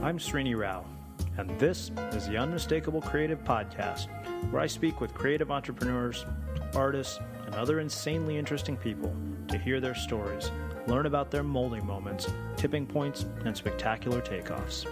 I'm Srini Rao, and this is the Unmistakable Creative Podcast, where I speak with creative entrepreneurs, artists, and other insanely interesting people to hear their stories, learn about their molding moments, tipping points, and spectacular takeoffs.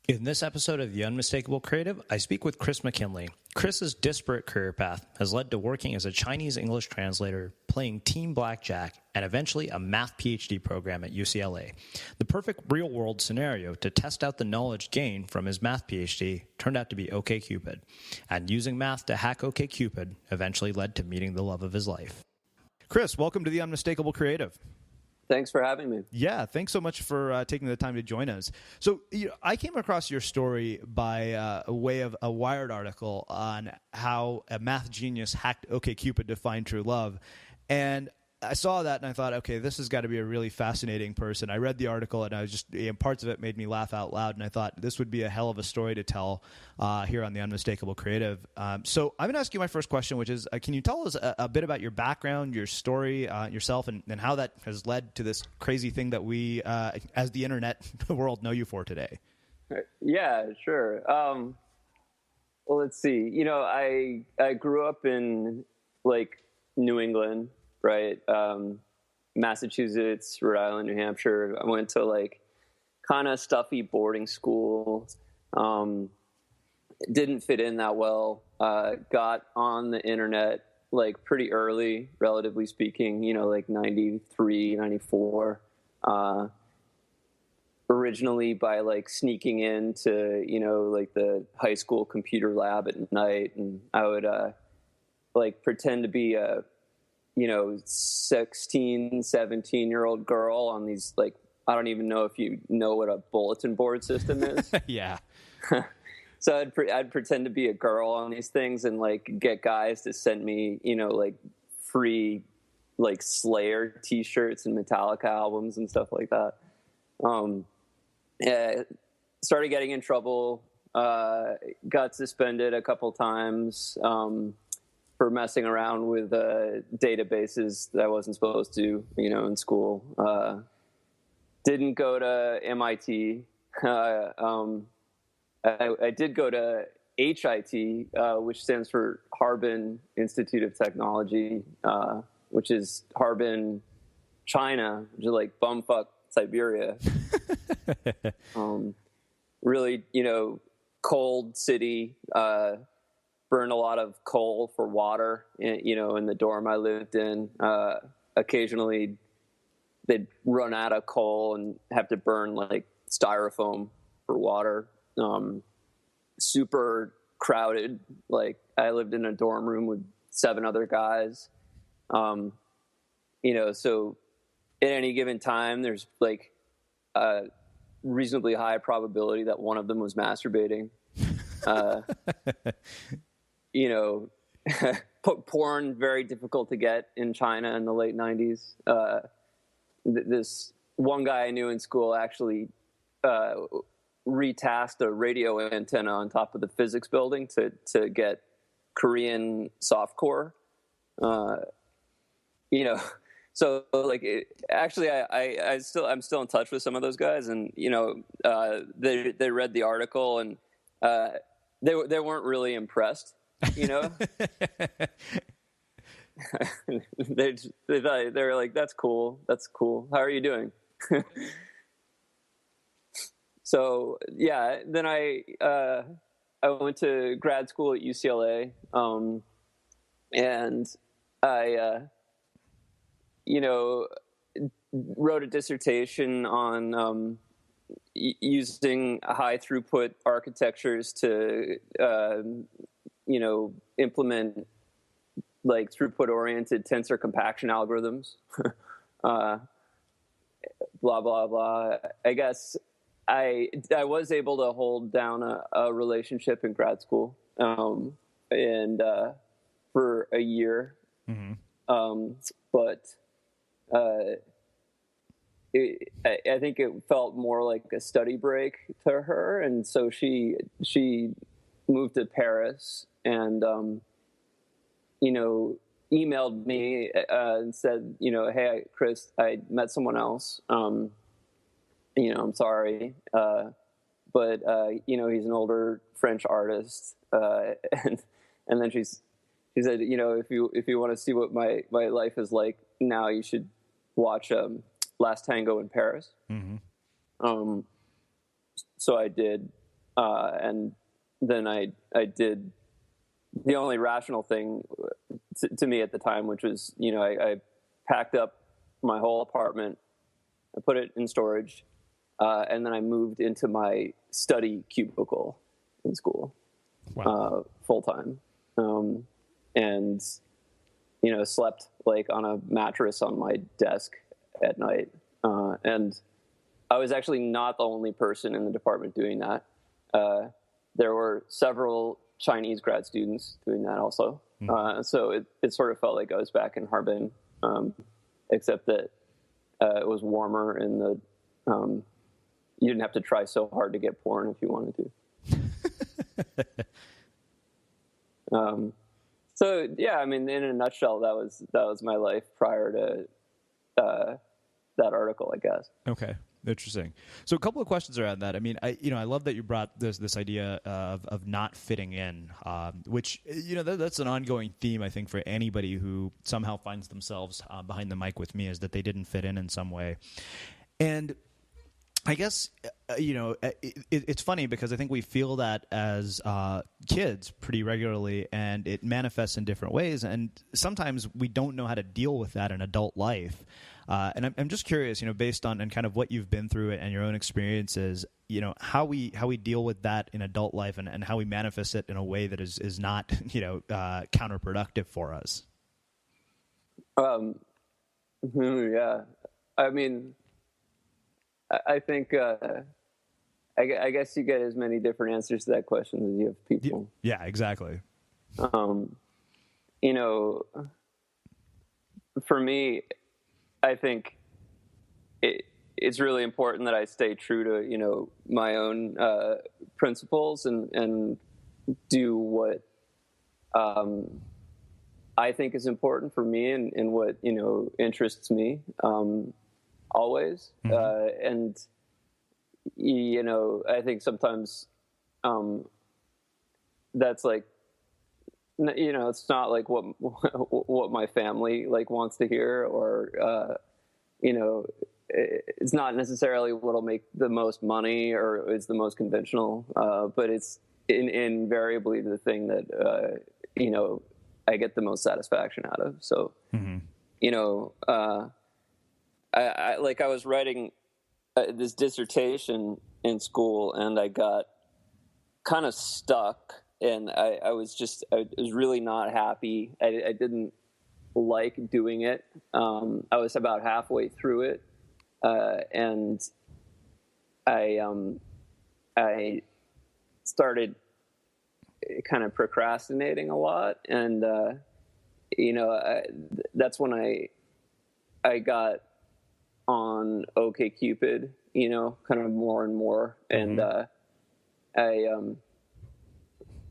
In this episode of The Unmistakable Creative, I speak with Chris Mckinlay. Chris's disparate career path has led to working as a Chinese English translator, playing team blackjack, and eventually a math PhD program at UCLA. The perfect real-world scenario to test out the knowledge gained from his math PhD turned out to be OkCupid, and using math to hack OkCupid eventually led to meeting the love of his life. Chris, welcome to The Unmistakable Creative. Thanks for having me. Yeah, thanks so much for taking the time to join us. So I came across your story by way of a Wired article on how a math genius hacked OkCupid to find true love. And I saw that and I thought, okay, this has got to be a really fascinating person. I read the article and I was just, parts of it made me laugh out loud. And I thought this would be a hell of a story to tell here on The Unmistakable Creative. So I'm going to ask you my first question, which is, can you tell us a bit about your background, your story, yourself, and how that has led to this crazy thing that we, as the internet world, know you for today? Yeah, sure. Well, let's see. I grew up in New England. Right. Massachusetts, Rhode Island, New Hampshire. I went to kind of stuffy boarding school. Didn't fit in that well. Got on the internet pretty early, relatively speaking, 93, 94. Originally by sneaking into, the high school computer lab at night. And I would pretend to be a 16, 17-year-old girl on these, I don't even know if you know what a bulletin board system is. Yeah. So I'd pretend to be a girl on these things and get guys to send me, free Slayer t-shirts and Metallica albums and stuff like that. Started getting in trouble, got suspended a couple times, for messing around with databases that I wasn't supposed to, in school. Didn't go to MIT. I did go to HIT, which stands for Harbin Institute of Technology, which is Harbin, China, which is bumfuck Siberia. Really, cold city, burned a lot of coal for water, in the dorm I lived in. Occasionally they'd run out of coal and have to burn styrofoam for water. Super crowded. I lived in a dorm room with 7 other guys. So at any given time, there's a reasonably high probability that one of them was masturbating. Porn very difficult to get in China in the late 90s. This one guy I knew in school actually retasked a radio antenna on top of the physics building to get Korean softcore. So actually I'm still in touch with some of those guys, and they read the article and they weren't really impressed. They were like, that's cool. How are you doing? So yeah, then I went to grad school at UCLA, and I wrote a dissertation on using high throughput architectures to implement throughput oriented tensor compaction algorithms. Blah blah blah. I guess I was able to hold down a relationship in grad school, and for a year. Mm-hmm. But I think it felt more like a study break to her, and so she moved to Paris, and emailed me and said, hey, Chris, I met someone else. I'm sorry, but he's an older French artist, and then she said, if you want to see what my life is like now, you should watch Last Tango in Paris. Mm-hmm. So I did, and then I did the only rational thing to me at the time, which was, I packed up my whole apartment, I put it in storage, and then I moved into my study cubicle in school. Wow. Full time. And, slept like on a mattress on my desk at night. And I was actually not the only person in the department doing that. There were several Chinese grad students doing that also. So it sort of felt like I was back in Harbin, except that it was warmer and you didn't have to try so hard to get porn if you wanted to. So yeah, I mean, in a nutshell, that was my life prior to that article, I guess. Okay. Interesting. So a couple of questions around that. I mean, I love that you brought this idea of not fitting in, which, that's an ongoing theme, I think, for anybody who somehow finds themselves behind the mic with me, is that they didn't fit in some way. And I guess, it's funny because I think we feel that as kids pretty regularly, and it manifests in different ways. And sometimes we don't know how to deal with that in adult life. And I'm just curious, based on and kind of what you've been through and your own experiences, how we deal with that in adult life and how we manifest it in a way that is not, counterproductive for us. Yeah. I mean, I think, I guess you get as many different answers to that question as you have people. Yeah, exactly. For me, I think it's really important that I stay true to, my own principles and do what I think is important for me and what, interests me always. Mm-hmm. And, I think sometimes that's like, it's not like what my family like wants to hear, or it's not necessarily what'll make the most money or is the most conventional, but it's invariably the thing that I get the most satisfaction out of. So mm-hmm. I was writing this dissertation in school, and I got kind of stuck. And I was really not happy. I didn't like doing it. I was about halfway through it, and I started kind of procrastinating a lot. And that's when I got on OkCupid, kind of more and more, and I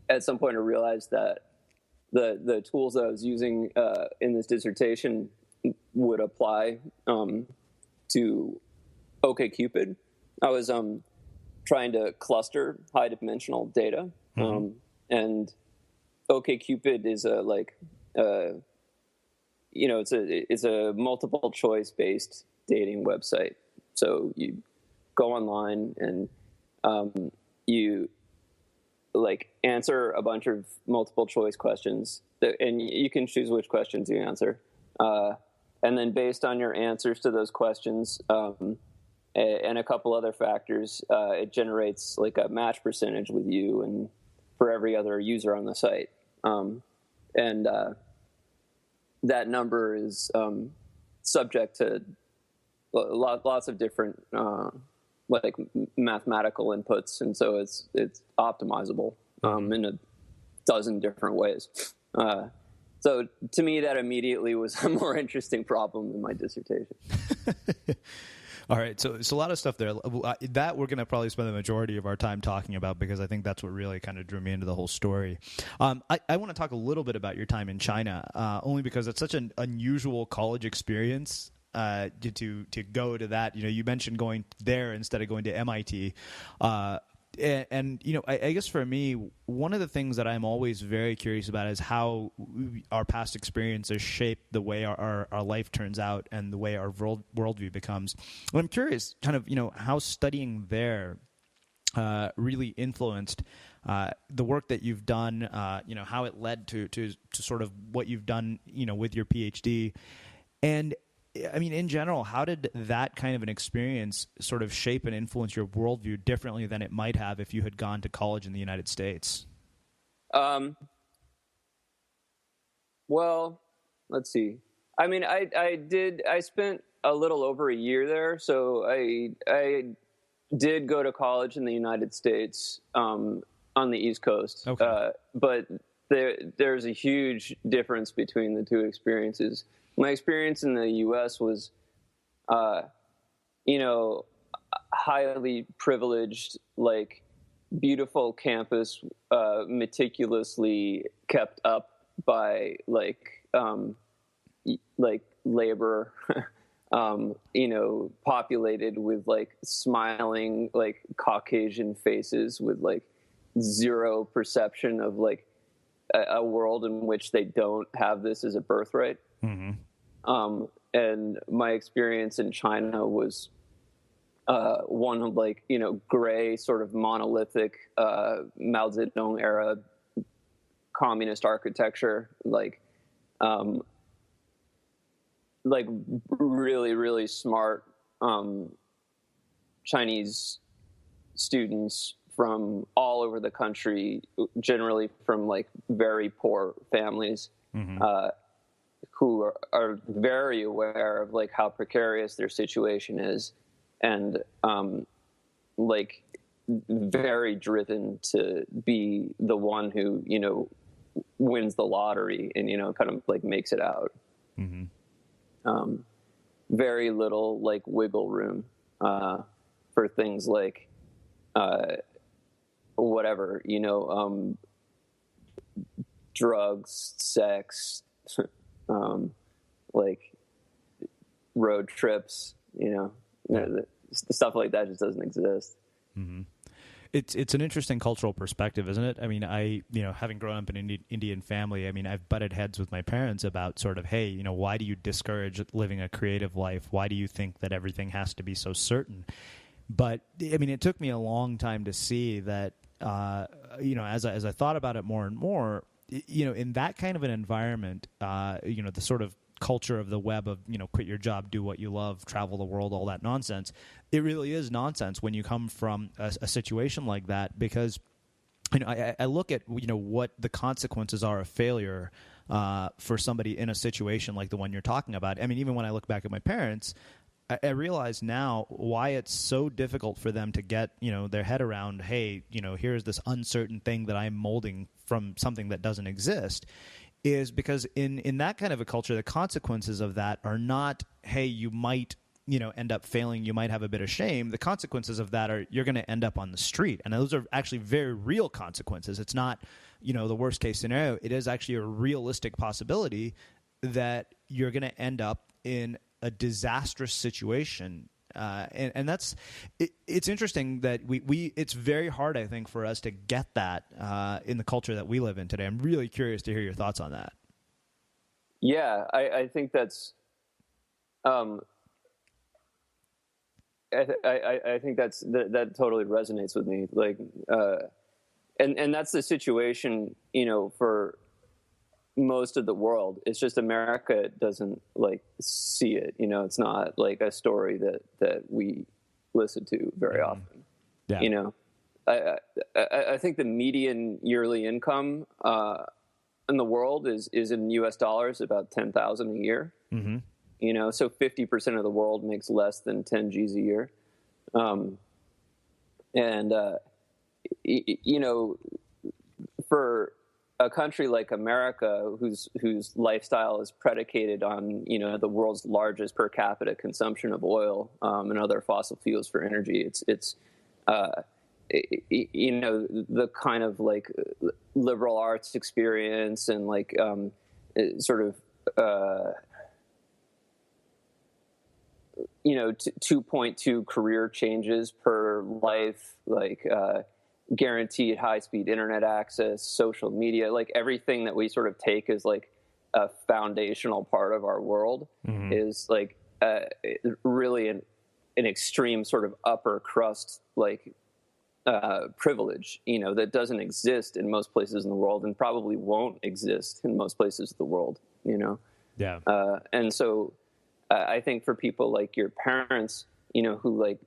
at some point I realized that the tools that I was using in this dissertation would apply to OkCupid. I was trying to cluster high-dimensional data, and OkCupid is it's a multiple choice based dating website. So you go online and you answer a bunch of multiple choice questions, and you can choose which questions you answer. And then based on your answers to those questions, and a couple other factors, it generates like a match percentage with you and for every other user on the site. And that number is subject to lots of different mathematical inputs, and so it's optimizable in a dozen different ways. So to me, that immediately was a more interesting problem than my dissertation. All right, so it's a lot of stuff there that we're going to probably spend the majority of our time talking about, because I think that's what really kind of drew me into the whole story. I want to talk a little bit about your time in China, only because it's such an unusual college experience to go to that. You mentioned going there instead of going to MIT. And I guess for me, one of the things that I'm always very curious about is how our past experiences shape the way our life turns out and the way our worldview becomes. And I'm curious, kind of, how studying there really influenced the work that you've done. How it led to sort of what you've done, with your PhD, and I mean, in general, how did that kind of an experience sort of shape and influence your worldview differently than it might have if you had gone to college in the United States? Well, let's see. I mean, I spent a little over a year there, so I did go to college in the United States, on the East Coast. Okay. But there's a huge difference between the two experiences. My experience in the U.S. was, highly privileged, like beautiful campus, meticulously kept up by like labor, populated with like smiling, like Caucasian faces with like zero perception of like a world in which they don't have this as a birthright. Mm-hmm. And my experience in China was one of like, gray, sort of monolithic Mao Zedong era communist architecture, like really, really smart Chinese students from all over the country, generally from like very poor families. Mm-hmm. Who are very aware of like how precarious their situation is, and like very driven to be the one who wins the lottery and kind of like makes it out. Mm-hmm. Very little like wiggle room for things like whatever, drugs, sex. Like road trips, the stuff like that just doesn't exist. Mm-hmm. It's an interesting cultural perspective, isn't it? I mean, having grown up in an Indian family, I mean, I've butted heads with my parents about sort of, hey, why do you discourage living a creative life? Why do you think that everything has to be so certain? But I mean, it took me a long time to see that, as I thought about it more and more, in that kind of an environment, the sort of culture of the web of, quit your job, do what you love, travel the world, all that nonsense, it really is nonsense when you come from a situation like that, because, I look at, what the consequences are of failure for somebody in a situation like the one you're talking about. I mean, even when I look back at my parents, I realize now why it's so difficult for them to get, their head around, hey, here's this uncertain thing that I'm molding from something that doesn't exist, is because in that kind of a culture, the consequences of that are not, hey, you might, end up failing, you might have a bit of shame. The consequences of that are you're going to end up on the street. And those are actually very real consequences. It's not, the worst case scenario. It is actually a realistic possibility that you're going to end up in a disastrous situation. And that's it's interesting that we it's very hard, I think, for us to get that in the culture that we live in today. I'm really curious to hear your thoughts on that. Yeah, I think that's I think that totally resonates with me. Like, and that's the situation, for most of the world. It's just America doesn't like see it. It's not like a story that we listen to very often. Yeah. I think the median yearly income in the world is in U.S. dollars about $10,000 a year. Mm-hmm. So 50% of the world makes less than 10 G's a year. For a country like America, whose lifestyle is predicated on, you know, the world's largest per capita consumption of oil and other fossil fuels for energy, you know, the kind of like liberal arts experience and like sort of you know, 2.2 career changes per life, like guaranteed high-speed internet access, social media, like everything that we sort of take as like a foundational part of our world is like really an extreme sort of upper crust like privilege, you know, that doesn't exist in most places in the world and probably won't exist in most places of the world, you know? Yeah. And so I think for people like your parents, you know, who like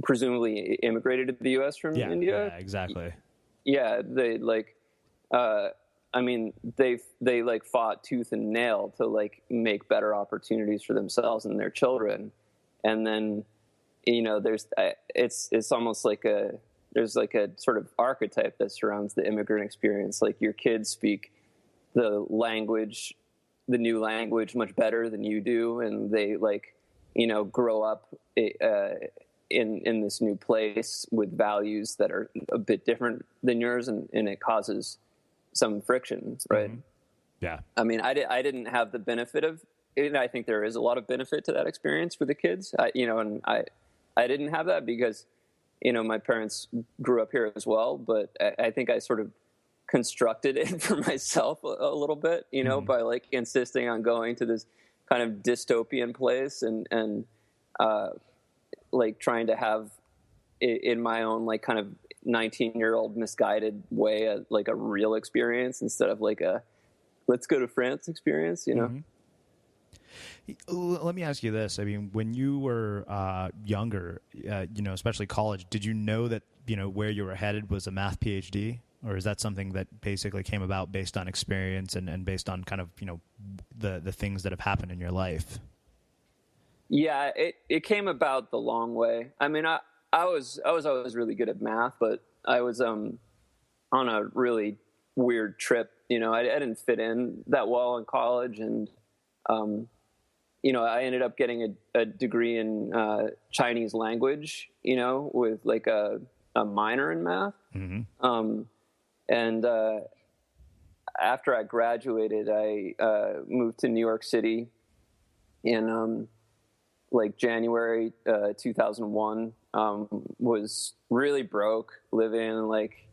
presumably immigrated to the U.S. from India. Yeah, exactly. Yeah, they like, I mean, they like fought tooth and nail to like make better opportunities for themselves and their children, and then, you know, it's almost like there's like a sort of archetype that surrounds the immigrant experience. Like your kids speak the new language much better than you do, and they like, you know, grow up in this new place with values that are a bit different than yours, and it causes some friction, right? Mm-hmm. Yeah. I mean, I didn't have the benefit of it. I think there is a lot of benefit to that experience for the kids, you know, and I didn't have that because, you know, my parents grew up here as well, but I think I sort of constructed it for myself a little bit, you know, by like insisting on going to this kind of dystopian place and like trying to have in my own like kind of 19-year-old misguided way like a real experience instead of like a let's go to France experience, you know. Let me ask you this. I mean, when you were younger, you know, especially college, did you know that, you know, where you were headed was a math PhD? Or is that something that basically came about based on experience and based on kind of, you know, the things that have happened in your life? Yeah, it came about the long way. I mean, I was always really good at math, but I was on a really weird trip. You know, I didn't fit in that well in college, and you know, I ended up getting a degree in Chinese language. You know, with like a minor in math. And after I graduated, I moved to New York City in like January 2001. Was really broke, living in like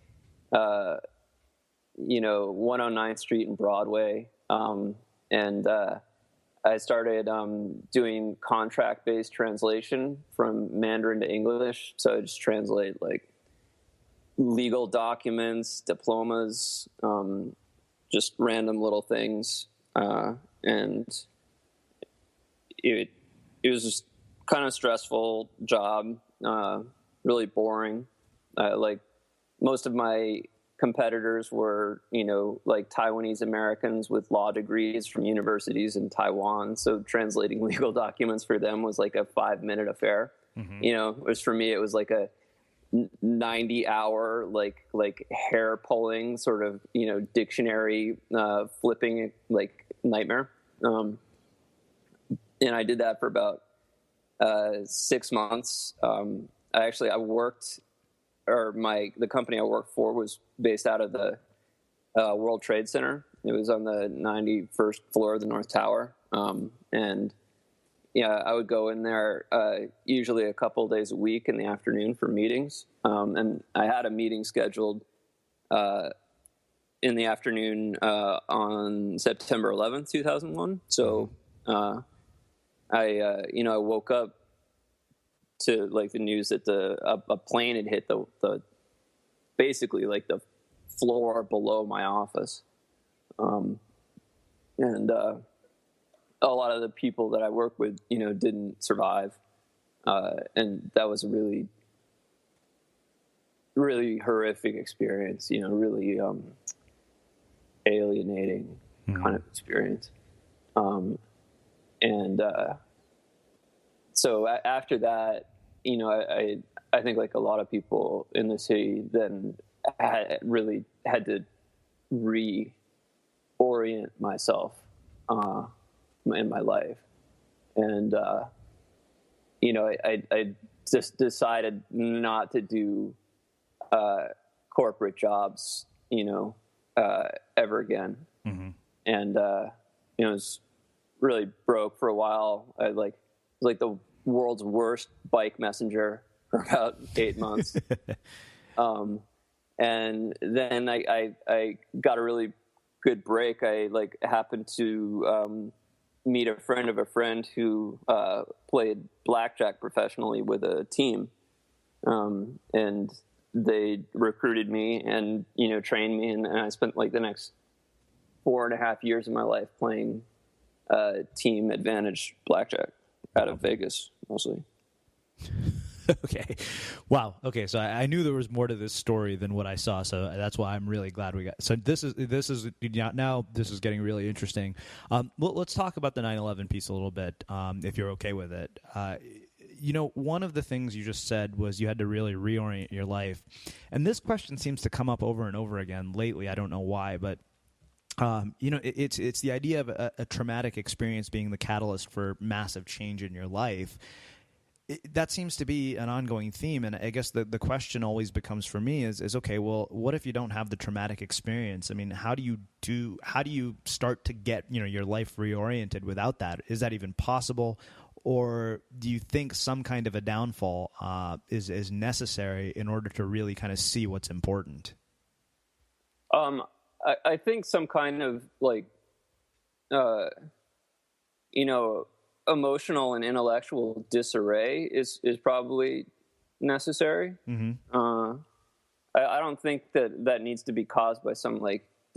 you know, 109th Street and Broadway, and I started doing contract-based translation from Mandarin to English. So I just translate like legal documents, diplomas, just random little things, and it was just kind of stressful job, really boring. Like most of my competitors were, you know, like Taiwanese Americans with law degrees from universities in Taiwan. So translating legal documents for them was like a 5-minute affair. You know, whereas for me, it was like a 90-hour, like hair pulling sort of, you know, dictionary flipping like nightmare. And I did that for about 6 months. I worked, or the company I worked for was based out of the World Trade Center. It was on the 91st floor of the North Tower. And yeah, I would go in there usually a couple of days a week in the afternoon for meetings. And I had a meeting scheduled in the afternoon on September 11th, 2001. So I woke up to like the news that a plane had hit the basically like the floor below my office. And a lot of the people that I work with, you know, didn't survive. And that was a really, really horrific experience, you know, really alienating kind of experience. So after that, you know, I think like a lot of people in the city then had to reorient myself in my life. And, I just decided not to do corporate jobs, ever again. Mm-hmm. And, was really broke for a while. I was like the world's worst bike messenger for about 8 months. And then I got a really good break. I happened to meet a friend of a friend who played blackjack professionally with a team, and they recruited me and trained me, and I spent the next 4.5 years of my life playing team advantage blackjack out of Vegas mostly. Okay. Wow. Okay. So I knew there was more to this story than what I saw. So that's why I'm really glad we got. So this is now this is getting really interesting. Let's talk about the 9/11 piece a little bit, if you're okay with it. One of the things you just said was you had to really reorient your life, and this question seems to come up over and over again lately. I don't know why, but it's the idea of a traumatic experience being the catalyst for massive change in your life. That seems to be an ongoing theme, and I guess the question always becomes for me is okay, well, what if you don't have the traumatic experience? I mean, how do you start to get your life reoriented without that? Is that even possible, or do you think some kind of a downfall is necessary in order to really kind of see what's important? I think some kind of emotional and intellectual disarray is probably necessary. Mm-hmm. I don't think that needs to be caused by some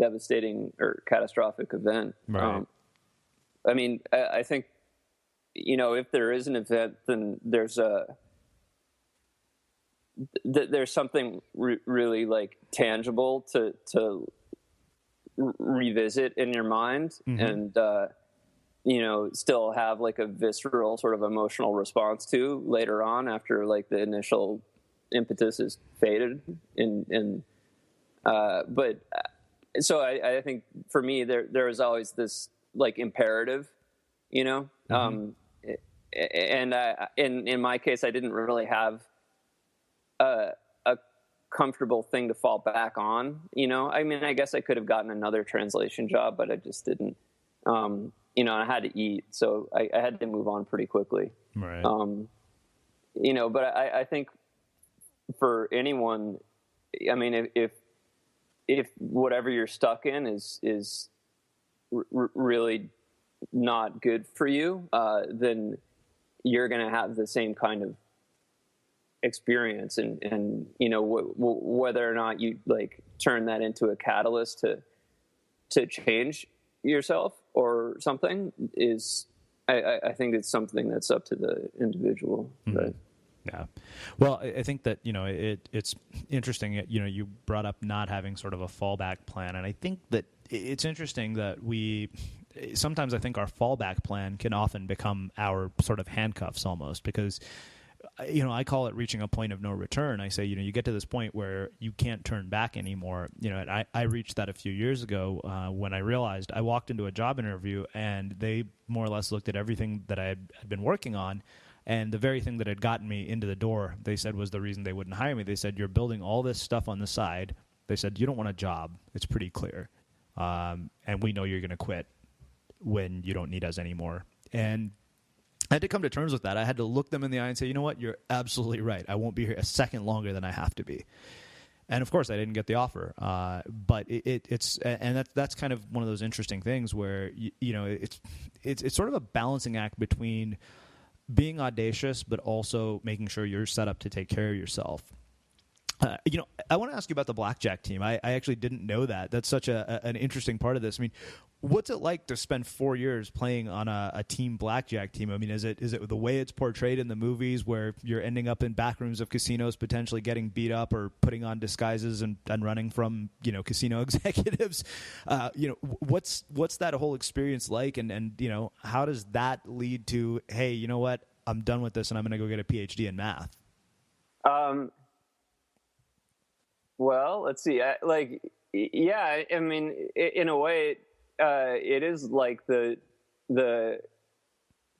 devastating or catastrophic event. Right. I think if there is an event, then there's something really tangible to revisit in your mind. Mm-hmm. And still have a visceral sort of emotional response to later on after the initial impetus is faded. But so I think for me there is always this imperative, Mm-hmm. And in my case I didn't really have a comfortable thing to fall back on. I guess I could have gotten another translation job, but I just didn't. I had to eat, so I had to move on pretty quickly. Right. But I think for anyone, if whatever you're stuck in is really not good for you, then you're going to have the same kind of experience, and whether or not you turn that into a catalyst to change yourself or something is, I think it's something that's up to the individual. Mm-hmm. Right? Yeah. Well, I think that, it's interesting, you brought up not having sort of a fallback plan. And I think that it's interesting that sometimes I think our fallback plan can often become our sort of handcuffs almost, because I call it reaching a point of no return. I say, you get to this point where you can't turn back anymore. And I reached that a few years ago when I realized I walked into a job interview and they more or less looked at everything that I had been working on. And the very thing that had gotten me into the door, they said was the reason they wouldn't hire me. They said, you're building all this stuff on the side. They said, you don't want a job. It's pretty clear. And we know you're going to quit when you don't need us anymore. And I had to come to terms with that. I had to look them in the eye and say, you know what, you're absolutely right. I won't be here a second longer than I have to be. And of course, I didn't get the offer. But that's kind of one of those interesting things where it's sort of a balancing act between being audacious, but also making sure you're set up to take care of yourself. I want to ask you about the blackjack team. I actually didn't know that. That's such an interesting part of this. I mean, what's it like to spend 4 years playing on a team blackjack team? I mean, is it the way it's portrayed in the movies where you're ending up in back rooms of casinos, potentially getting beat up or putting on disguises and running from, casino executives? What's that whole experience like? And how does that lead to, hey, you know what? I'm done with this and I'm going to go get a PhD in math. Well, let's see. Yeah, I mean, in a way, it is like the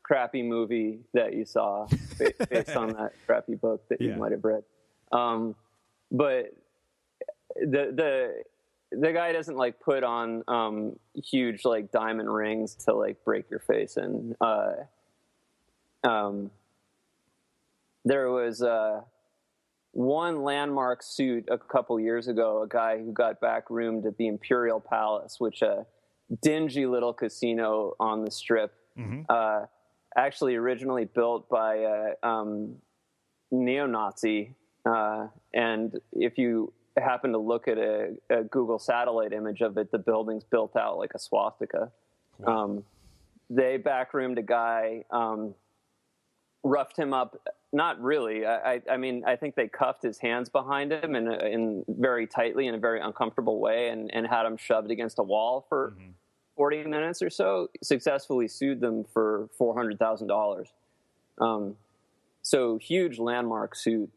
crappy movie that you saw based on that crappy book that you might have read. But the guy doesn't like put on huge like diamond rings to like break your face in. There was one landmark suit a couple years ago, a guy who got back roomed at the Imperial Palace, which a dingy little casino on the Strip, actually originally built by a neo-Nazi. And if you happen to look at a Google satellite image of it, the building's built out like a swastika. Wow. They backroomed a guy, roughed him up. Not really. I mean, I think they cuffed his hands behind him in very tightly in a very uncomfortable way and had him shoved against a wall for 40 minutes or so, successfully sued them for $400,000. So huge landmark suit.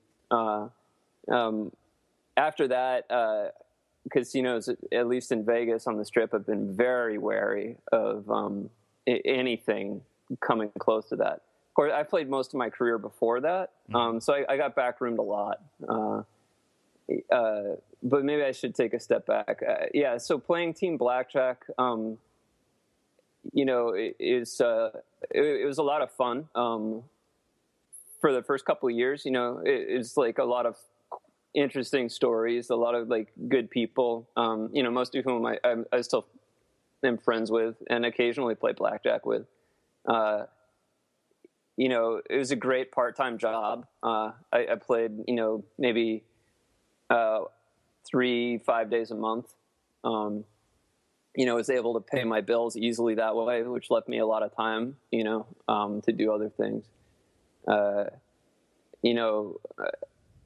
After that, casinos, at least in Vegas on the Strip, have been very wary of anything coming close to that. Of course, I played most of my career before that, so I got backroomed a lot. But maybe I should take a step back. Yeah, so playing team blackjack, it was a lot of fun. For the first couple of years, it's like a lot of interesting stories, a lot of like good people, most of whom I still am friends with and occasionally play blackjack with. It was a great part-time job. I played, maybe 3-5 days a month. Was able to pay my bills easily that way, which left me a lot of time, to do other things.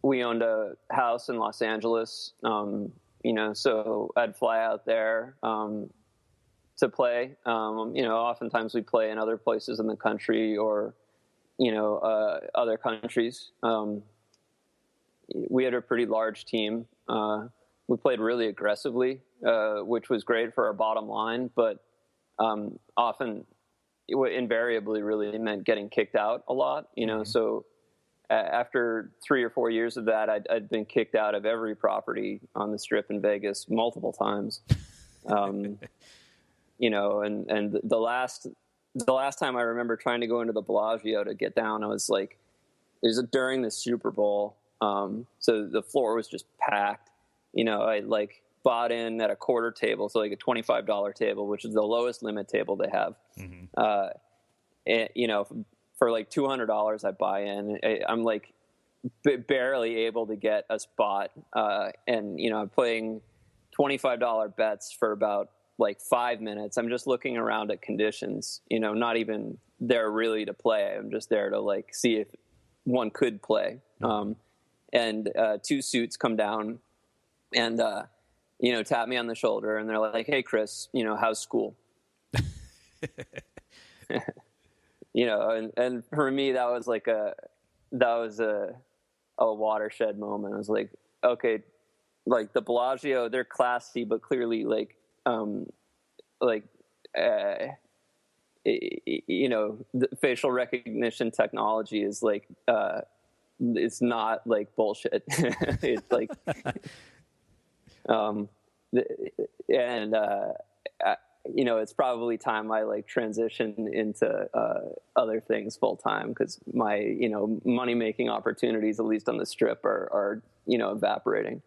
We owned a house in Los Angeles, so I'd fly out there to play. Oftentimes we'd play in other places in the country or, other countries. We had a pretty large team. We played really aggressively, which was great for our bottom line, but often invariably really meant getting kicked out a lot, so after 3 or 4 years of that, I'd been kicked out of every property on the Strip in Vegas multiple times. And the last time I remember trying to go into the Bellagio to get down, I was like, it was during the Super Bowl. So the floor was just packed. I like bought in at a quarter table, so like a $25 table, which is the lowest limit table they have. For like $200, I buy in. I'm like barely able to get a spot, and I'm playing $25 bets for about like 5 minutes. I'm just looking around at conditions, not even there really to play. I'm just there to like see if one could play. And 2 suits come down and tap me on the shoulder, and they're like, "Hey, Chris, how's school?" And for me, that was a watershed moment. I was like, okay, like the Bellagio, they're classy, but clearly the facial recognition technology is like, it's not like bullshit. It's like, it's probably time I like transition into other things full time, because my money making opportunities, at least on the Strip, are evaporating.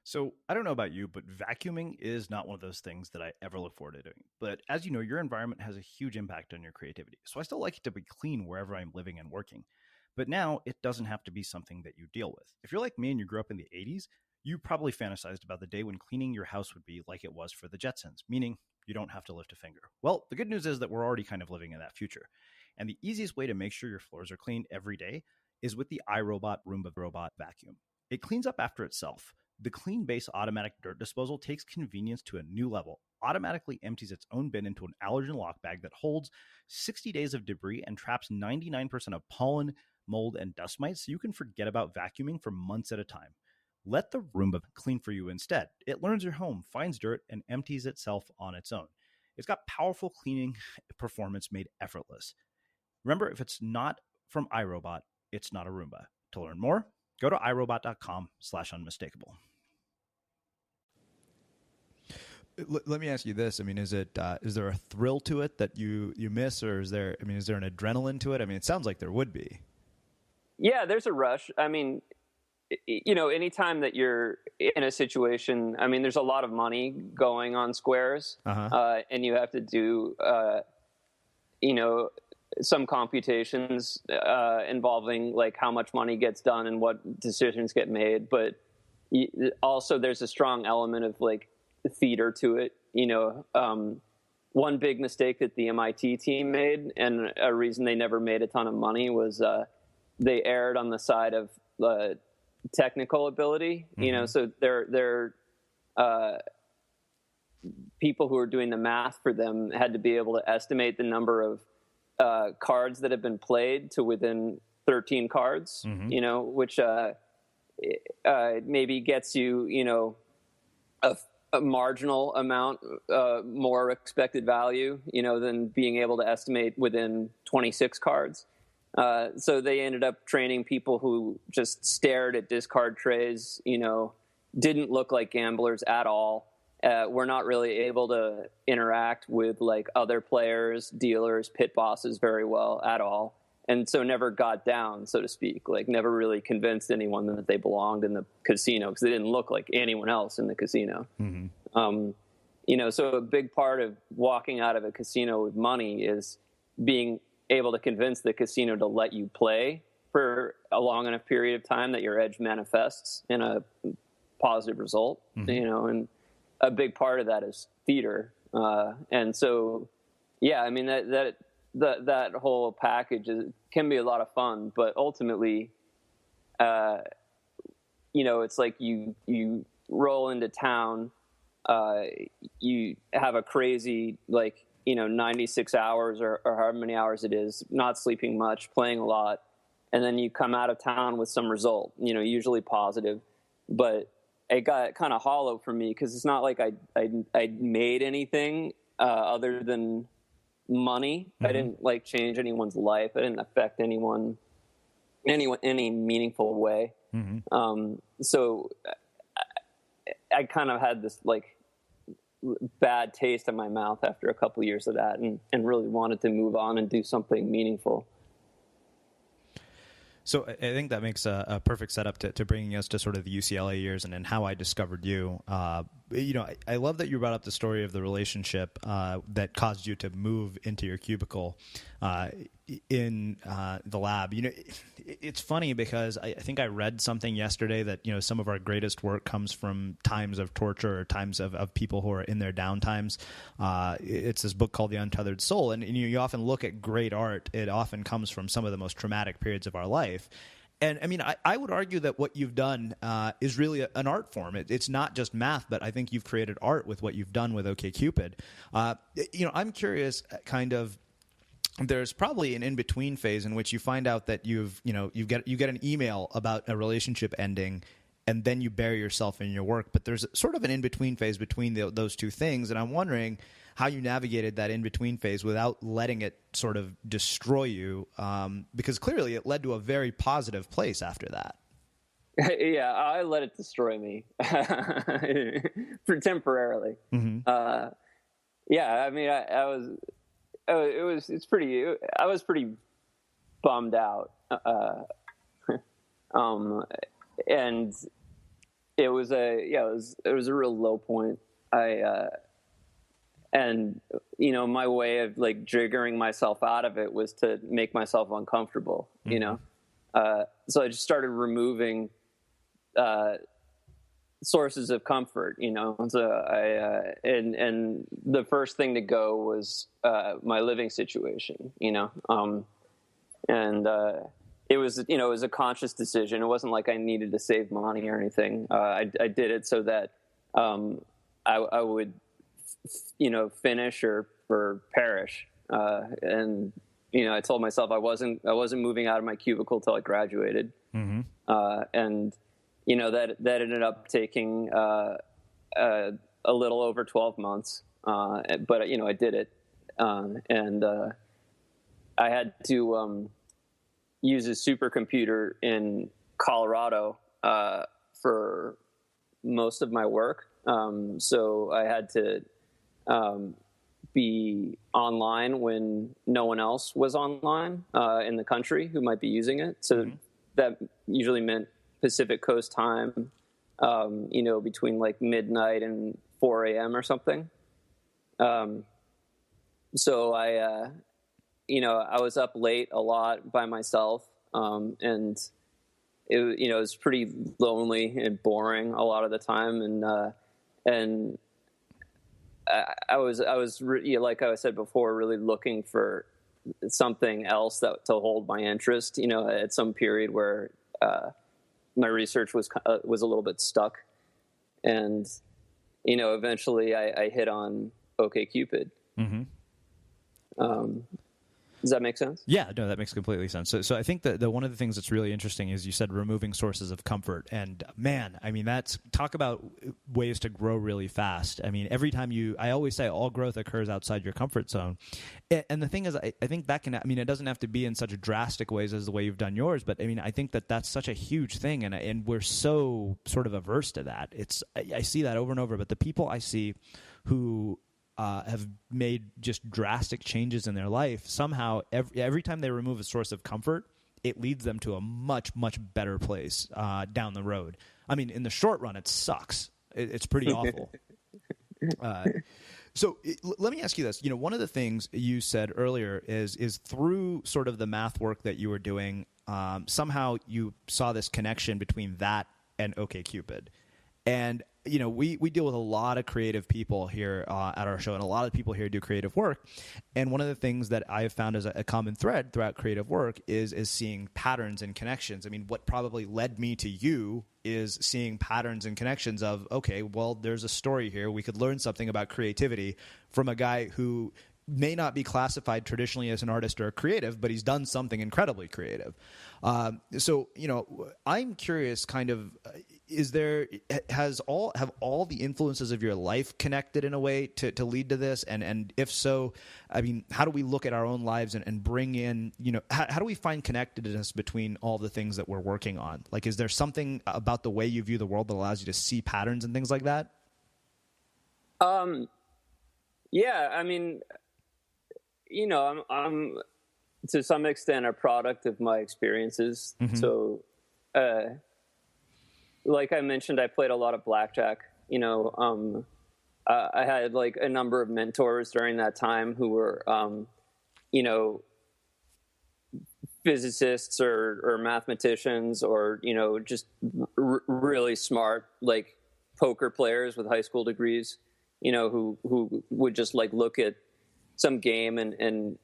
So I don't know about you, but vacuuming is not one of those things that I ever look forward to doing. But as you know, your environment has a huge impact on your creativity. So I still like it to be clean wherever I'm living and working. But now it doesn't have to be something that you deal with. If you're like me and you grew up in the 80s, you probably fantasized about the day when cleaning your house would be like it was for the Jetsons, meaning you don't have to lift a finger. Well, the good news is that we're already kind of living in that future. And the easiest way to make sure your floors are clean every day is with the iRobot Roomba Robot Vacuum. It cleans up after itself. The Clean Base automatic dirt disposal takes convenience to a new level, automatically empties its own bin into an allergen lock bag that holds 60 days of debris and traps 99% of pollen, mold, and dust mites, so you can forget about vacuuming for months at a time. Let the Roomba clean for you instead. It learns your home, finds dirt, and empties itself on its own. It's got powerful cleaning performance made effortless. Remember, if it's not from iRobot, it's not a Roomba. To learn more, go to irobot.com/unmistakable. Let me ask you this. I mean, is there a thrill to it that you miss, or is there an adrenaline to it? I mean, it sounds like there would be. Yeah, there's a rush. I mean, anytime that you're in a situation, I mean, there's a lot of money going on squares, and you have to do, some computations involving like how much money gets done and what decisions get made. But also there's a strong element of like theater to it. One big mistake that the MIT team made, and a reason they never made a ton of money, was they erred on the side of technical ability. So they're people who are doing the math for them had to be able to estimate the number of cards that have been played to within 13 cards, which maybe gets you, a marginal amount more expected value, than being able to estimate within 26 cards. So they ended up training people who just stared at discard trays, didn't look like gamblers at all. We're not really able to interact with like other players, dealers, pit bosses very well at all. And so never got down, so to speak, like never really convinced anyone that they belonged in the casino because they didn't look like anyone else in the casino. So a big part of walking out of a casino with money is being able to convince the casino to let you play for a long enough period of time that your edge manifests in a positive result, and a big part of that is theater. And so, yeah, I mean, that whole package can be a lot of fun, but ultimately, it's like you roll into town, you have a crazy, 96 hours or however many hours it is, not sleeping much, playing a lot. And then you come out of town with some result, usually positive, but it got kind of hollow for me because it's not like I made anything other than money. I didn't change anyone's life. I didn't affect anyone any meaningful way. So I kind of had this bad taste in my mouth after a couple of years of that, and really wanted to move on and do something meaningful. So I think that makes a perfect setup to bringing us to sort of the UCLA years and how I discovered you. I love that you brought up the story of the relationship that caused you to move into your cubicle in the lab. It's funny because I think I read something yesterday that, some of our greatest work comes from times of torture or times of people who are in their downtimes. It's this book called The Untethered Soul. And you often look at great art. It often comes from some of the most traumatic periods of our life. And I mean, I would argue that what you've done is really an art form. It's not just math, but I think you've created art with what you've done with OkCupid. I'm curious, kind of. There's probably an in-between phase in which you find out that you get an email about a relationship ending, and then you bury yourself in your work. But there's sort of an in-between phase between those two things, and I'm wondering how you navigated that in-between phase without letting it sort of destroy you, because clearly it led to a very positive place after that. Yeah, I let it destroy me for temporarily. Yeah, I mean, I was pretty bummed out. And it was a real low point. My way of jiggering myself out of it was to make myself uncomfortable, so I just started removing, sources of comfort, so and the first thing to go was my living situation, it was a conscious decision. It wasn't like I needed to save money or anything. I did it so that I would finish or perish, and I told myself I wasn't moving out of my cubicle till I graduated. And that ended up taking a little over 12 months. But I did it, and I had to use a supercomputer in Colorado for most of my work. So I had to be online when no one else was online in the country who might be using it. So that usually meant Pacific Coast time, between like midnight and 4 a.m. or something. So I was up late a lot by myself, and it was pretty lonely and boring a lot of the time, and I was like I said before, really looking for something else to hold my interest. At some period where my research was a little bit stuck, and eventually I hit on OkCupid. Mm-hmm. Does that make sense? Yeah, no, that makes completely sense. So I think that one of the things that's really interesting is you said removing sources of comfort. And man, I mean, talk about ways to grow really fast. I mean, every time I always say all growth occurs outside your comfort zone. And the thing is, I think that it doesn't have to be in such drastic ways as the way you've done yours. But I mean, I think that that's such a huge thing. And we're so sort of averse to that. I see that over and over. But the people I see who have made just drastic changes in their life, somehow every time they remove a source of comfort, it leads them to a much, much better place down the road. I mean, in the short run, it sucks. It's pretty awful. So let me ask you this. One of the things you said earlier is through sort of the math work that you were doing, somehow you saw this connection between that and OkCupid. And we deal with a lot of creative people here at our show, and a lot of people here do creative work. And one of the things that I have found as a common thread throughout creative work is seeing patterns and connections. I mean, what probably led me to you is seeing patterns and connections of, okay, well, there's a story here. We could learn something about creativity from a guy who may not be classified traditionally as an artist or a creative, but he's done something incredibly creative. So, I'm curious kind of, have all the influences of your life connected in a way to lead to this? And if so, I mean, how do we look at our own lives and bring in, how do we find connectedness between all the things that we're working on? Like, is there something about the way you view the world that allows you to see patterns and things like that? Yeah, I mean, I'm to some extent a product of my experiences. Mm-hmm. So, like I mentioned, I played a lot of blackjack. I had like a number of mentors during that time who were, physicists or mathematicians or, just really smart, like poker players with high school degrees, who would just like look at some game and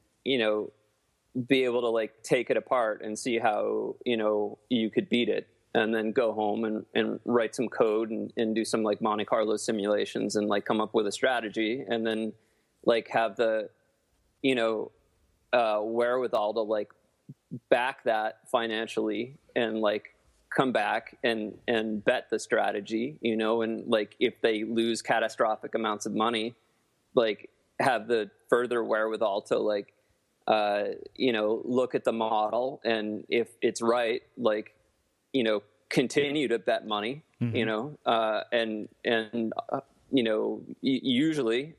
be able to like take it apart and see how, you could beat it, and then go home and write some code and do some like Monte Carlo simulations and like come up with a strategy, and then like have the, wherewithal to like back that financially and like come back and bet the strategy, and like if they lose catastrophic amounts of money, like have the further wherewithal to like, look at the model, and if it's right, like, continue to bet money, mm-hmm. Usually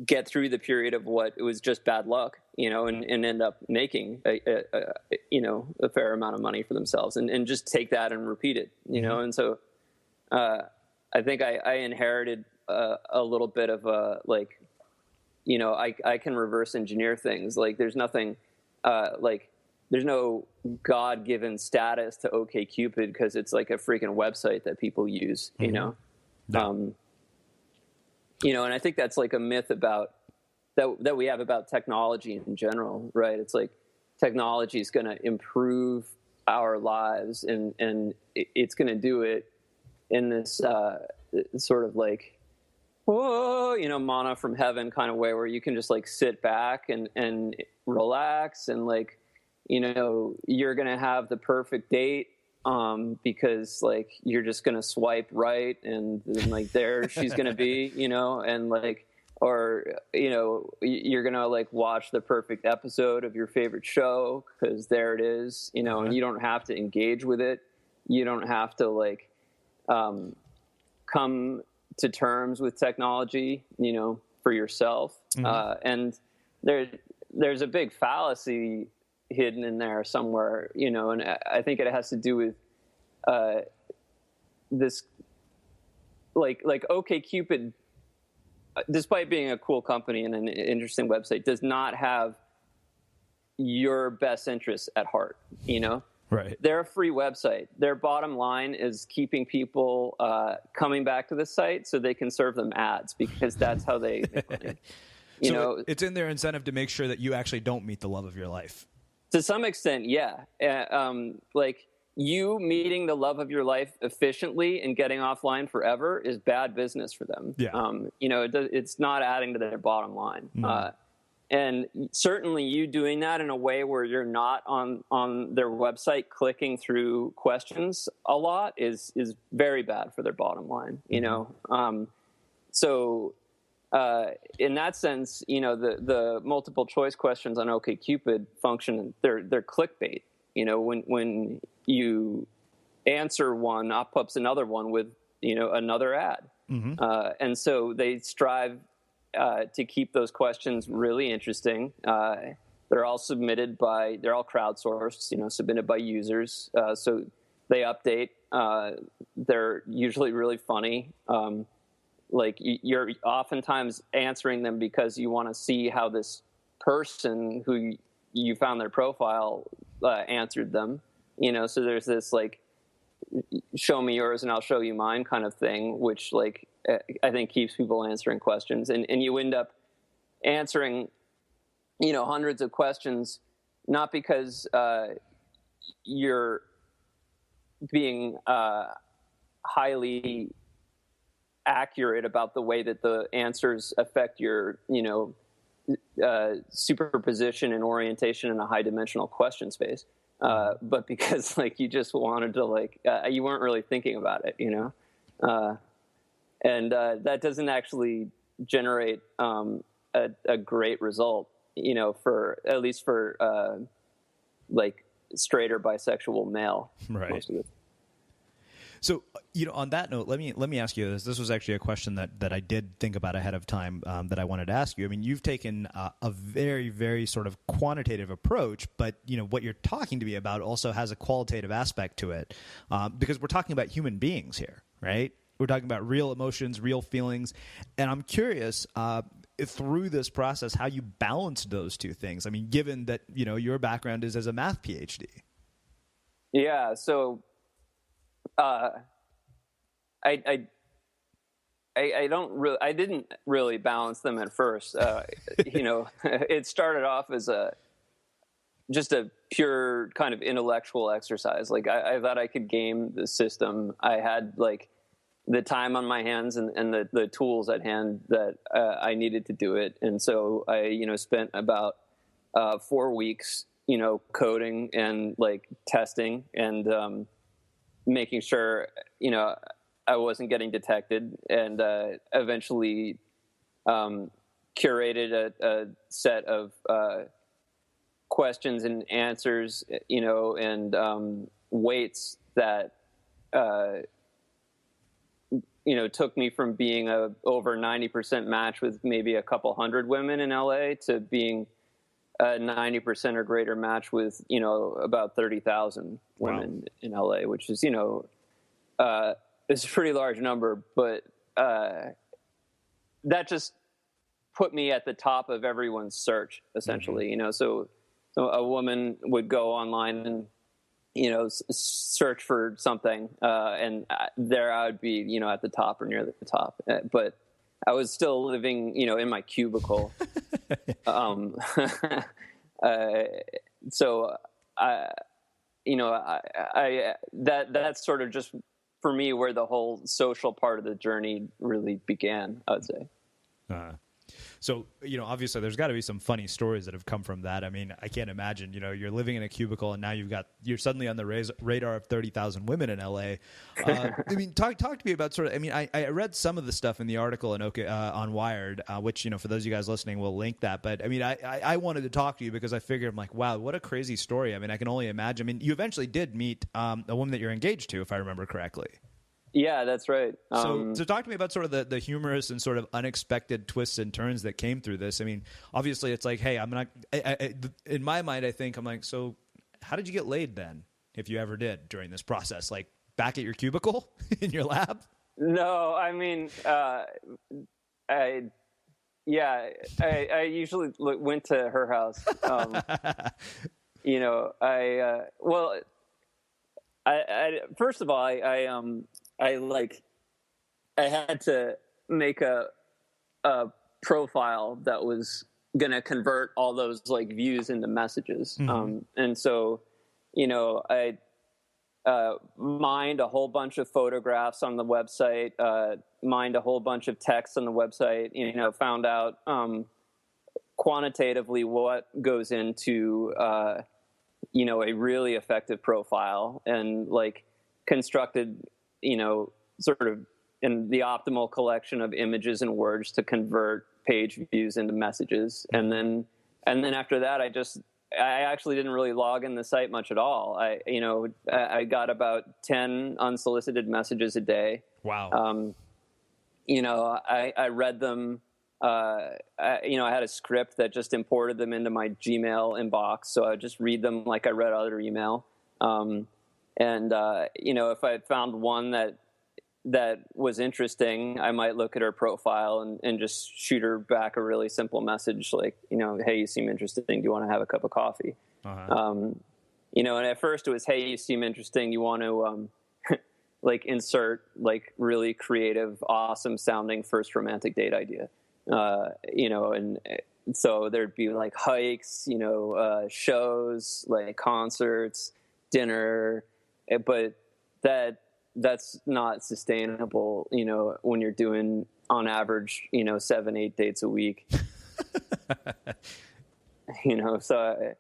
get through the period of what it was just bad luck, and end up making a fair amount of money for themselves, and just take that and repeat it, mm-hmm. And so I think I inherited a little bit of a like, I can reverse engineer things. Like there's nothing there's no God-given status to OkCupid because it's like a freaking website that people use, mm-hmm. And I think that's like a myth about that we have about technology in general, right? It's like technology is going to improve our lives, and it's going to do it in this sort of like, manna from heaven kind of way, where you can just like sit back and relax, and like, you're going to have the perfect date, because like you're just gonna swipe right and like there she's gonna be, and like, or you're gonna like watch the perfect episode of your favorite show because there it is, and you don't have to engage with it. You don't have to like come to terms with technology, for yourself. And there's a big fallacy hidden in there somewhere, and I think it has to do with this, like OkCupid, despite being a cool company and an interesting website, does not have your best interests at heart, Right. They're a free website. Their bottom line is keeping people coming back to the site so they can serve them ads, because that's how they make money. It's in their incentive to make sure that you actually don't meet the love of your life. To some extent, yeah. Like you meeting the love of your life efficiently and getting offline forever is bad business for them. Yeah. It's not adding to their bottom line. And certainly you doing that in a way where you're not on their website clicking through questions a lot is very bad for their bottom line, So in that sense, the multiple choice questions on OkCupid function, they're clickbait. When you answer one, up pops another one with, another ad. And so they strive to keep those questions really interesting. They're all crowdsourced, submitted by users. So they update. They're usually really funny. Like you're oftentimes answering them because you want to see how this person who you found their profile answered them. So there's this like, show me yours and I'll show you mine kind of thing, which like I think keeps people answering questions, and you end up answering hundreds of questions, not because you're being highly accurate about the way that the answers affect your superposition and orientation in a high dimensional question space, but because like you just wanted to like you weren't really thinking about it, and that doesn't actually generate a great result, for at least for like straight or bisexual male. Right. Most of it. So, on that note, let me ask you this. This was actually a question that I did think about ahead of time that I wanted to ask you. I mean, you've taken a very, very sort of quantitative approach, but, what you're talking to me about also has a qualitative aspect to it, because we're talking about human beings here, right? We're talking about real emotions, real feelings. And I'm curious, through this process, how you balance those two things. I mean, given that, your background is as a math PhD. Yeah. So I didn't really balance them at first. It started off as just a pure kind of intellectual exercise. Like I thought I could game the system. I had like the time on my hands and the tools at hand that I needed to do it. And so I, spent about 4 weeks, coding and like testing and making sure, I wasn't getting detected, and eventually curated a set of questions and answers, and weights that took me from being a over 90% match with maybe a couple hundred women in LA to being a 90% or greater match with, about 30,000 women in LA, which is, it's a pretty large number, but that just put me at the top of everyone's search, essentially. So a woman would go online and, search for something, and there I would be, at the top or near the top. But I was still living, in my cubicle. So that's sort of just for me where the whole social part of the journey really began, I would say. So, obviously there's got to be some funny stories that have come from that. I mean, I can't imagine, you're living in a cubicle and now you're suddenly on the radar of 30,000 women in LA. I mean, talk to me about I read some of the stuff in the article on Wired, which, for those of you guys listening, we'll link that. But I mean, I wanted to talk to you because I figured, I'm like, wow, what a crazy story. I mean, I can only imagine. I mean, you eventually did meet a woman that you're engaged to, if I remember correctly. Yeah, that's right. So talk to me about sort of the humorous and sort of unexpected twists and turns that came through this. I mean, obviously it's like, hey, in my mind, I think I'm like, so how did you get laid then, if you ever did during this process? Like back at your cubicle in your lab? No, I mean, I usually went to her house. First of all, I had to make a profile that was going to convert all those views into messages. Mm-hmm. And so, I mined a whole bunch of photographs on the website, mined a whole bunch of text on the website, found out quantitatively what goes into, a really effective profile, and constructed, sort of in the optimal collection of images and words to convert page views into messages. And then after that, I actually didn't really log in the site much at all. I got about 10 unsolicited messages a day. Wow. I read them. I had a script that just imported them into my Gmail inbox. So I would just read them like I read other email. If I found one that was interesting, I might look at her profile and just shoot her back a really simple message like, hey, you seem interesting. Do you want to have a cup of coffee? Uh-huh. And at first it was, hey, you seem interesting. You want to insert really creative, awesome sounding first romantic date idea. And so there'd be hikes, shows, concerts, dinner, but that's not sustainable, when you're doing on average, 7-8 dates a week. So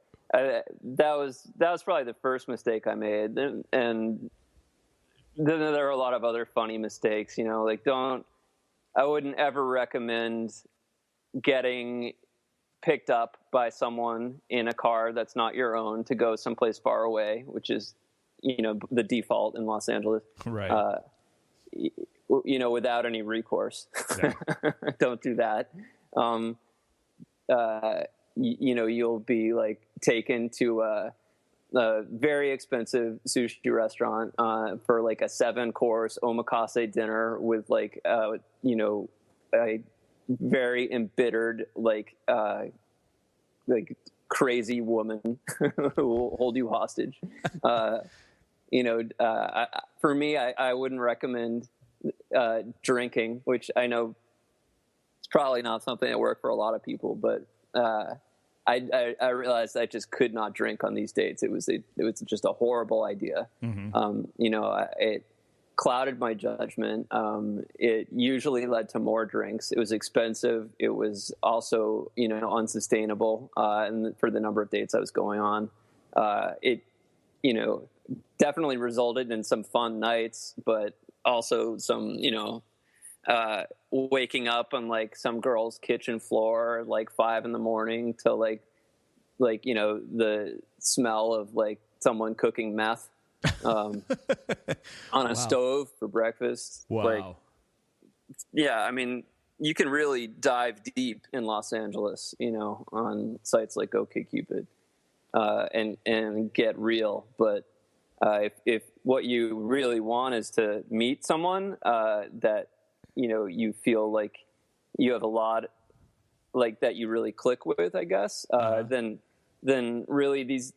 that was probably the first mistake I made. And then there are a lot of other funny mistakes, I wouldn't ever recommend getting picked up by someone in a car that's not your own to go someplace far away, which is, the default in Los Angeles. Right. Without any recourse. Yeah. Don't do that. You'll be taken to a very expensive sushi restaurant for a 7-course omakase dinner with a very embittered crazy woman who will hold you hostage. For me, I wouldn't recommend drinking, which I know it's probably not something that worked for a lot of people, but I realized I just could not drink on these dates. It was just a horrible idea. Mm-hmm. It clouded my judgment. It usually led to more drinks. It was expensive. It was also, unsustainable. And for the number of dates I was going on, it, definitely resulted in some fun nights, but also some, waking up on some girl's kitchen floor at 5 a.m. to the smell of someone cooking meth on a stove for breakfast. Wow. Yeah, I mean, you can really dive deep in Los Angeles, on sites like OkCupid, and get real. But if what you really want is to meet someone that you feel like you have a lot that you really click with, I guess, then really these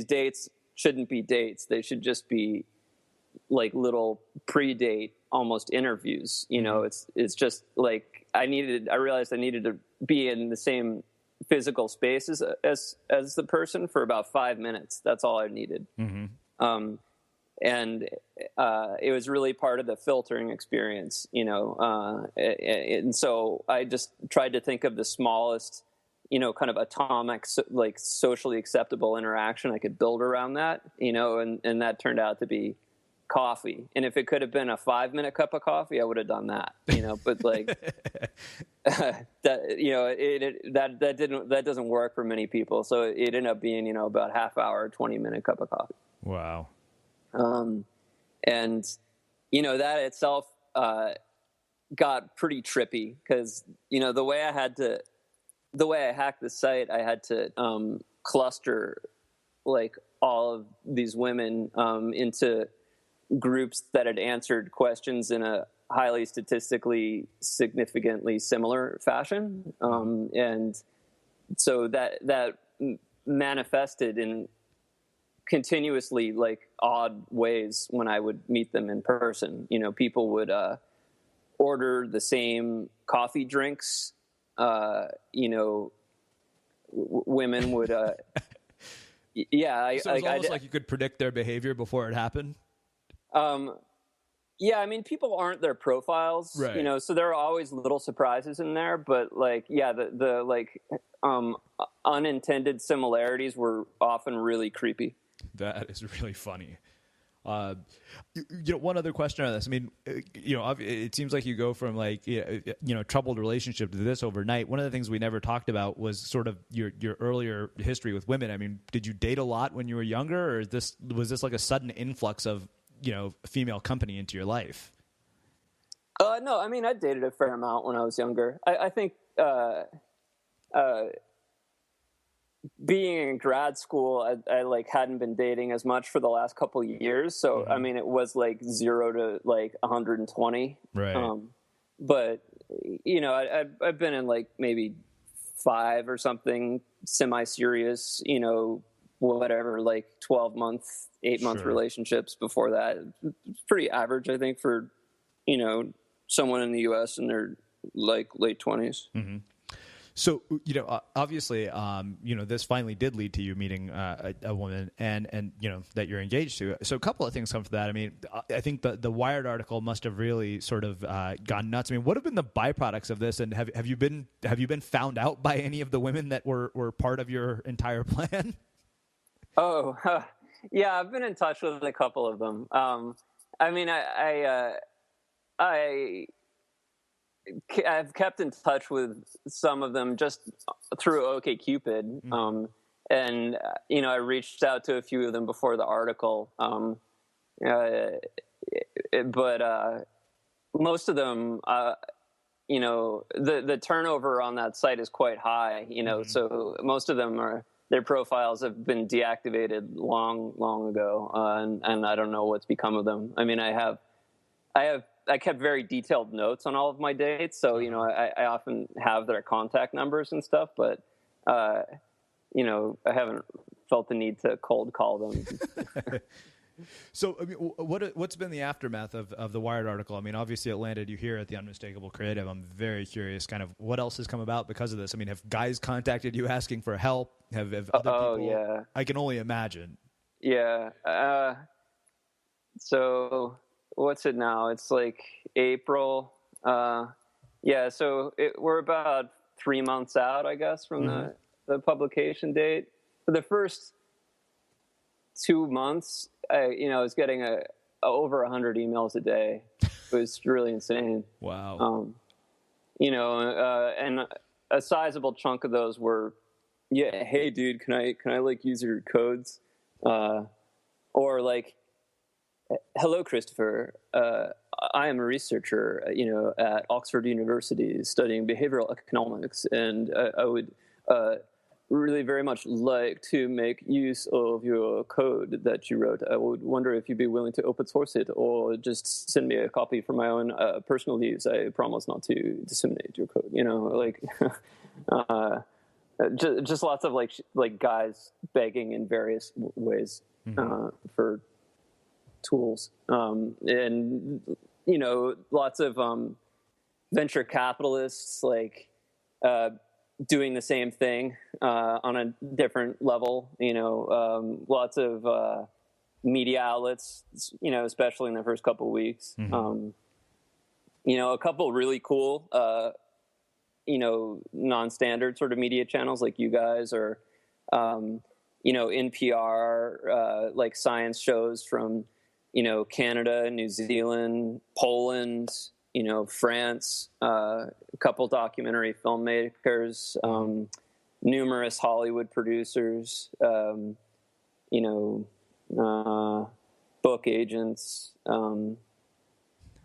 dates shouldn't be dates. They should just be little pre-date, almost interviews. It's just I realized I needed to be in the same physical space as the person for about 5 minutes. That's all I needed. Mm-hmm. and it was really part of the filtering experience, and so I just tried to think of the smallest, kind of atomic, like socially acceptable interaction I could build around that, and that turned out to be coffee. And if it could have been a 5-minute cup of coffee, I would have done that, but like that, that doesn't work for many people. So it ended up being, about half hour, 20-minute cup of coffee. Wow. And, that itself, got pretty trippy because, the way I hacked the site, I had to, cluster like all of these women, into groups that had answered questions in a highly statistically significantly similar fashion. And so that manifested in continuously like odd ways when I would meet them in person. People would order the same coffee drinks. Women would yeah. So it was almost like you could predict their behavior before it happened. Yeah, I mean, people aren't their profiles, right. So there are always little surprises in there, but like, yeah, the like, unintended similarities were often really creepy. That is really funny. One other question on this. I mean, it seems like you go from like, troubled relationship to this overnight. One of the things we never talked about was sort of your earlier history with women. I mean, did you date a lot when you were younger, or was this like a sudden influx of, female company into your life? No, I mean, I dated a fair amount when I was younger. I think, being in grad school, I like hadn't been dating as much for the last couple of years. So, mm-hmm. I mean, it was like 0 to like 120. Right. But I've been in like maybe 5 or something semi-serious, whatever, like 12-month, 8-month Sure. relationships before that. It's pretty average, I think, for, someone in the U.S. in their like late 20s. Mm-hmm. So, obviously, this finally did lead to you meeting a woman and that you're engaged to. So a couple of things come from that. I mean, I think the Wired article must have really sort of gone nuts. I mean, what have been the byproducts of this? And have you been found out by any of the women that were part of your entire plan? Oh, yeah, I've been in touch with a couple of them. I mean, I've kept in touch with some of them just through OkCupid. Mm-hmm. And, I reached out to a few of them before the article. But most of them, the turnover on that site is quite high, mm-hmm. So most of them their profiles have been deactivated long ago. And I don't know what's become of them. I mean, I kept very detailed notes on all of my dates. So, I often have their contact numbers and stuff, but, I haven't felt the need to cold call them. So, I mean, what's been the aftermath of the Wired article? I mean, obviously it landed you here at the Unmistakable Creative. I'm very curious kind of what else has come about because of this. I mean, have guys contacted you asking for help? Have other people? Yeah. I can only imagine. Yeah. So what's it now? It's like April. Yeah. So we're about 3 months out, I guess, from mm-hmm. the publication date. For the first 2 months, I was getting over 100 emails a day. It was really insane. Wow. And a sizable chunk of those were, yeah, hey dude, can I like use your codes? Or like, hello, Christopher. I am a researcher, at Oxford University studying behavioral economics, and I would really very much like to make use of your code that you wrote. I would wonder if you'd be willing to open source it or just send me a copy for my own personal use. I promise not to disseminate your code. Just lots of like guys begging in various ways mm-hmm. For tools, and lots of venture capitalists like doing the same thing on a different level. Lots of media outlets, especially in the first couple of weeks. Mm-hmm. A couple really cool, non-standard sort of media channels like you guys, or, NPR, like science shows from, Canada, New Zealand, Poland, France, a couple documentary filmmakers, numerous Hollywood producers, book agents.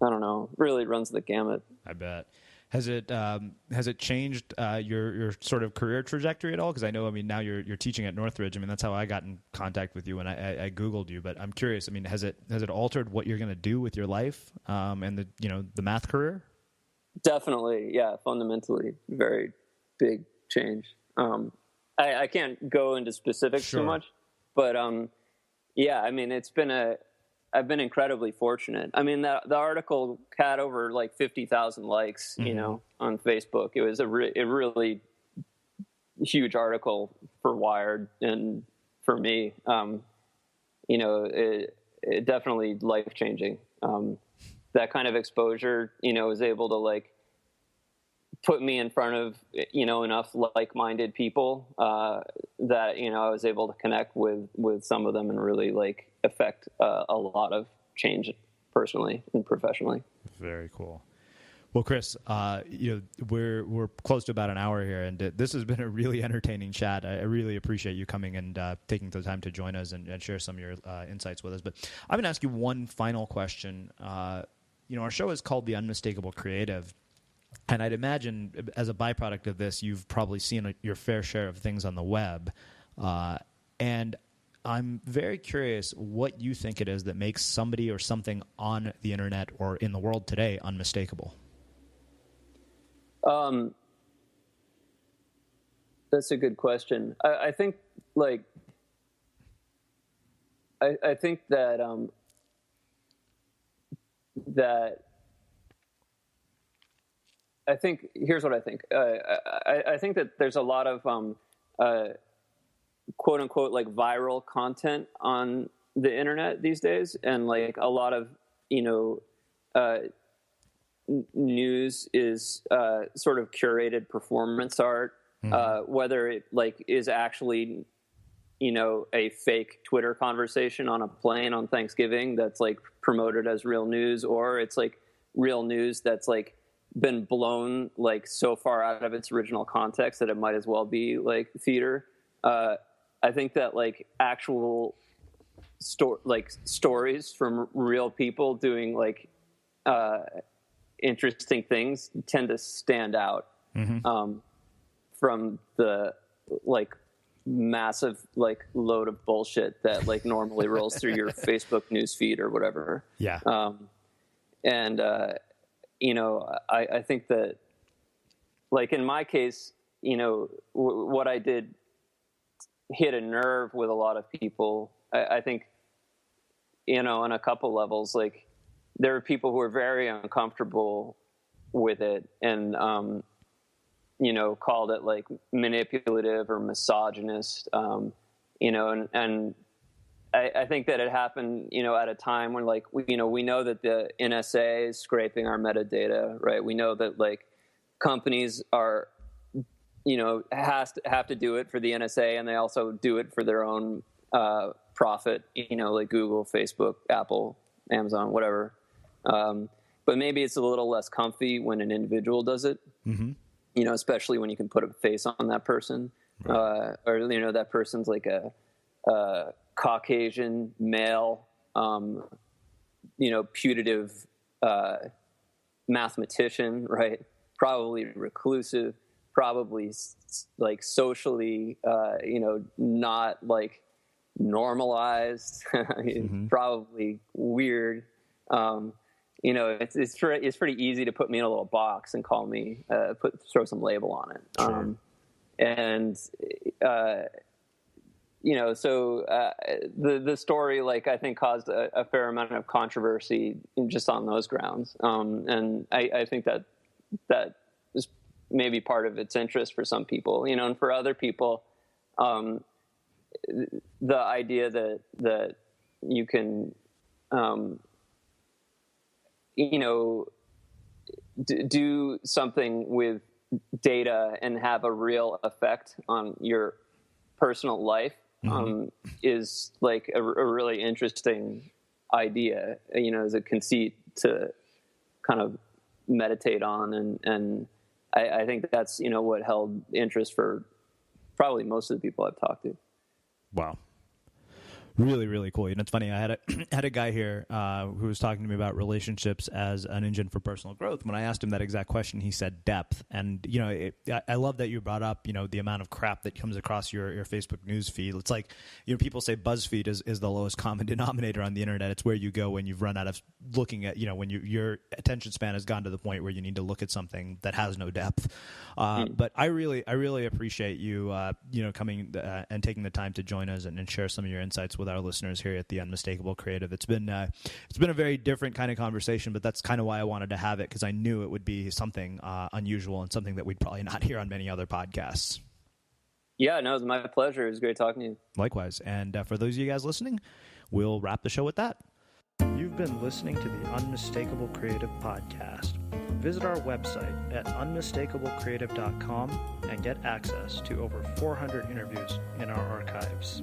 I don't know. Really runs the gamut. I bet. Has it changed your sort of career trajectory at all? Because I know, now you're teaching at Northridge. That's how I got in contact with you when I Googled you. But I'm curious. Has it altered what you're going to do with your life and the math career? Definitely, yeah. Fundamentally, very big change. I can't go into specifics too much, but yeah. I've been incredibly fortunate. The article had over like 50,000 likes, mm-hmm. On Facebook. It was a really huge article for Wired and for me. It definitely life-changing. That kind of exposure, was able to like put me in front of, enough like-minded people that, I was able to connect with some of them and really like affect a lot of change personally and professionally. Very cool. Well, Chris, we're close to about an hour here, and this has been a really entertaining chat. I really appreciate you coming and taking the time to join us and share some of your insights with us. But I'm going to ask you one final question. Our show is called The Unmistakable Creative. And I'd imagine as a byproduct of this, you've probably seen your fair share of things on the web. And I'm very curious what you think it is that makes somebody or something on the internet or in the world today unmistakable. That's a good question. I think like, I think that, I think here's what I think. I think that there's a lot of quote unquote like viral content on the internet these days, and like a lot of news is sort of curated performance art, whether it like is actually a fake Twitter conversation on a plane on Thanksgiving that's like promoted as real news, or it's like real news that's like been blown like so far out of its original context that it might as well be like theater. I think that like actual stories from real people doing like interesting things tend to stand out from the like massive like load of bullshit that like normally rolls through your Facebook news feed or whatever. Yeah. I think that like in my case, what I did hit a nerve with a lot of people. I think, on a couple levels, like there are people who are very uncomfortable with it and, called it like manipulative or misogynist, and I think that it happened, at a time when like, we know that the NSA is scraping our metadata, right? We know that like companies are, have to do it for the NSA, and they also do it for their own profit, like Google, Facebook, Apple, Amazon, whatever. But maybe it's a little less comfy when an individual does it, especially when you can put a face on that person, right. Or, that person's like a Caucasian male, putative mathematician, right? Probably reclusive, probably like socially, not like normalized, probably weird. It's pretty easy to put me in a little box and call me, throw some label on it. Sure. So the story, like, I think caused a fair amount of controversy just on those grounds. And I think that is maybe part of its interest for some people, and for other people, the idea that you can, do something with data and have a real effect on your personal life, is like a really interesting idea, as a conceit to kind of meditate on. And I think that's, what held interest for probably most of the people I've talked to. Wow. Really, really cool. It's funny. I had a guy here who was talking to me about relationships as an engine for personal growth. When I asked him that exact question, he said depth. And I love that you brought up the amount of crap that comes across your Facebook news feed. It's like people say BuzzFeed is the lowest common denominator on the internet. It's where you go when you've run out of looking at when your attention span has gone to the point where you need to look at something that has no depth. But I really appreciate you coming and taking the time to join us and share some of your insights with our listeners here at the Unmistakable Creative. It's been a very different kind of conversation, but that's kind of why I wanted to have it, because I knew it would be something unusual and something that we'd probably not hear on many other podcasts. Yeah, no, it was my pleasure. It was great talking to you. Likewise. And for those of you guys listening, we'll wrap the show with that. You've been listening to the Unmistakable Creative Podcast. Visit our website at unmistakablecreative.com and get access to over 400 interviews in our archives.